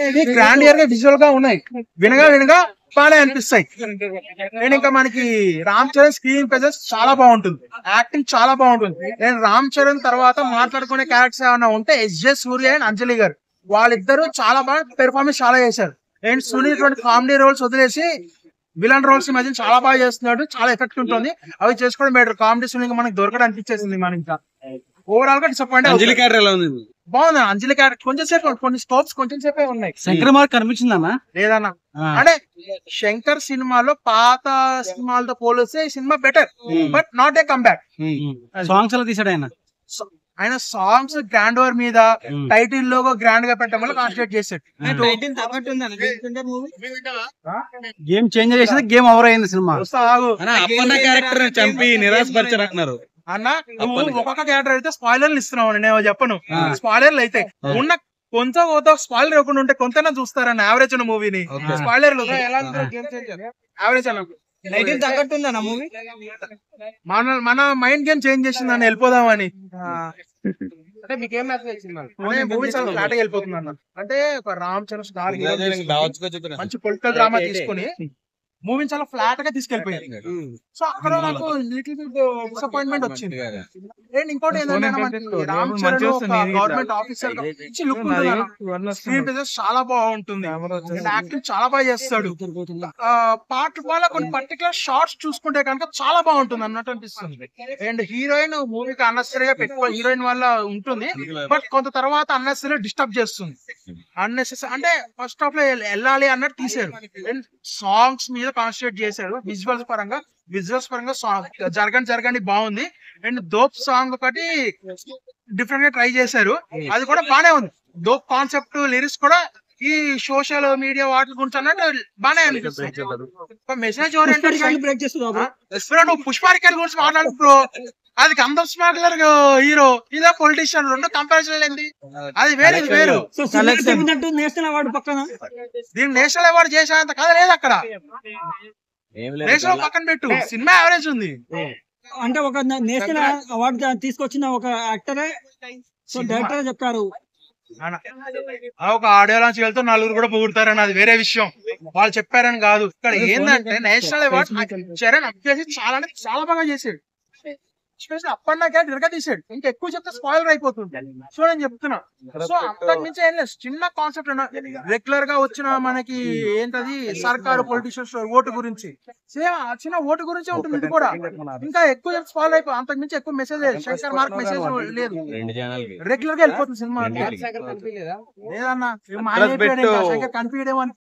ఇది గ్రాండియర్ గా విజువల్ గా ఉన్నాయి, వినగా వినగా బాగా అనిపిస్తాయి. నేను ఇంకా మనకి రామ్ చరణ్ స్క్రీన్ ప్రెజెన్స్ చాలా బాగుంటుంది, యాక్టింగ్ చాలా బాగుంటుంది. నేను రామ్ చరణ్ తర్వాత మాట్లాడుకునే క్యారెక్టర్స్ ఏమైనా ఉంటే ఎస్జే సూర్య అండ్ అంజలి గారు, వాళ్ళిద్దరూ చాలా బాగా పెర్ఫార్మెన్స్ చాలా చేశారు. అండ్ సునీల్ ఇటువంటి కామెడీ రోల్స్ వదిలేసి విలన్ రోల్స్ మధ్య చాలా బాగా చేస్తున్నాడు, చాలా ఎఫెక్ట్ ఉంటుంది. అవి చేసుకోవడం బెటర్. కామెడీ సునీల్ మనకి దొరకడం అనిపించేసింది. మన ఇంకా ఓవరాల్ గా డిసప్పాయింట్. అంజలి క్యారెక్టర్ ఎలా ఉంది? బాగుంది. అంజలి క్యారెక్టర్ కొంచెం సేపు, కొన్ని స్కోప్స్ కొంచెం సేపే ఉన్నాయి. శంకర్ మార్క్ కనిపించిందన్నా? లేదన్నా. అంటే శంకర్ సినిమాలో పాత సినిమాలతో పోలిస్తే ఈ cinema better, but not a comeback. Songs ఎలా తీసాడు ఆయన? ఆయన సాంగ్స్ గ్రాండ్ ఓవర్ మీద, టైటిల్ లోగో గ్రాండ్ గా పెట్టడం వల్ల కాన్సన్ట్రేట్ చేశాడు. గేమ్ చేంజ్ చేసింది, గేమ్ ఓవర్ అయింది సినిమా. అప్పన్న క్యారెక్టర్ చంపి నిరాశపరిచారు అంటున్నారు అన్న. నువ్వు ఒక్కొక్క క్యారెక్టర్ అయితే స్పాయిలర్లు ఇస్తున్నావు, నేను చెప్పను. స్పాయిలర్లు అయితే ఉన్న కొంత స్పాయిలర్ ఇవ్వకుండా ఉంటే కొంతైనా చూస్తారన్న యావరేజ్ ఉన్న మూవీని. స్పాయిలర్లు యావరేజ్ అన్న. మన మైండ్ గేమ్ చేంజ్ చేసింది అన్న, వెళ్ళిపోదామని. అంటే మీకేం మెసేజ్ మూవీ చాలా ఫ్లాట్ గా వెళ్ళిపోతుంది అన్న. అంటే ఒక రామ్ చరణ్ స్టార్ మంచి పొలిటికల్ డ్రామా తీసుకుని మూవీని చాలా ఫ్లాట్ గా తీసుకెళ్లిపోయారు. సో అక్కడ నాకు లిటిల్ బిట్ డిసప్పాయింట్మెంట్ వచ్చింది. అండ్ ఇంకోటి ఏంటంటే Ram Charan government officer look ఉంటుంది, స్క్రీన్ ప్రెజెన్స్ చాలా బాగుంటుంది, యాక్టింగ్ చాలా బాగా చేస్తాడు. పార్ట్ వల్ల కొన్ని పర్టికులర్ షార్ట్స్ చూసుకుంటే కనుక చాలా బాగుంటుంది అన్నట్టు అనిపిస్తుంది. అండ్ హీరోయిన్ మూవీకి అన్నెసరీగా పెట్టుకో, హీరోయిన్ వల్ల ఉంటుంది, బట్ కొంత తర్వాత అన్నెసరీ డిస్టర్బ్ చేస్తుంది. అన్నెసరీ అంటే ఫస్ట్ హాఫ్ లో వెళ్ళాలి అన్నట్టు తీసారు. అండ్ సాంగ్స్ మీద కాన్సన్ట్రేట్ చేశారు. విజువల్స్ పరంగా జరగండి బాగుంది. అండ్ దోప్ సాంగ్ ఒకటి డిఫరెంట్ గా ట్రై చేశారు, అది కూడా బానే ఉంది. దోప్ కాన్సెప్ట్, లిరిక్స్ కూడా ఈ సోషల్ మీడియా వాటి గురించి అన్నట్టు బానే అనిపిస్తుంది. Message oriented. నువ్వు పుష్పారికర్ గురించి మాట్లాడు బ్రో, అది గంధం స్మాగ్లర్ హీరో, ఇదే పొలిటీషియన్, రెండు కంపారిజన్ ఏంది? అది వేరే వేరు. నేషనల్ అవార్డు పక్కన దీన్ని నేషనల్ అవార్డు చేసేంత కథ లేదు అక్కడ. నేషనల్ పక్కన పెట్టు, సినిమా యావరేజ్ ఉంది. అంటే ఒక నేషనల్ అవార్డు తీసుకొచ్చిన ఒక యాక్టరే, సో డైరెక్టర్ చెప్పారు. ఒక ఆడియో లాంచ్ వెళ్తే నలుగురు కూడా పొగుడతారని, అది వేరే విషయం. వాళ్ళు చెప్పారని కాదు. ఇక్కడ ఏంటంటే నేషనల్ అవార్డు చరణ్ అప్పేసి చాలా అంటే చాలా బాగా చేసాడు. స్పెషల్ అప్పన్న క్యారెక్టర్ తీసాడు. ఇంకా ఎక్కువ చెప్తే స్పాయిలర్ అయిపోతుంది. సో నేను చెప్తున్నా, సో అంతకు మించి ఏం లేదు. చిన్న కాన్సెప్ట్ రెగ్యులర్ గా వచ్చిన మనకి ఏంటది సర్కారు పొలిటీషియన్స్ ఓటు గురించి, సేమ్ ఆ చిన్న ఓటు గురించి ఉంటుంది. ఇది కూడా ఇంకా ఎక్కువ చెప్తే స్పాయిలర్ అయిపోతుంది. అంతకు మించి ఎక్కువ మెసేజ్ లేదు. శంకర్ మార్క్ మెసేజ్ లేదు, రెగ్యులర్ గా వెళ్ళిపోతుంది సినిమా. లేదన్నా శంకర్ కనిపించడం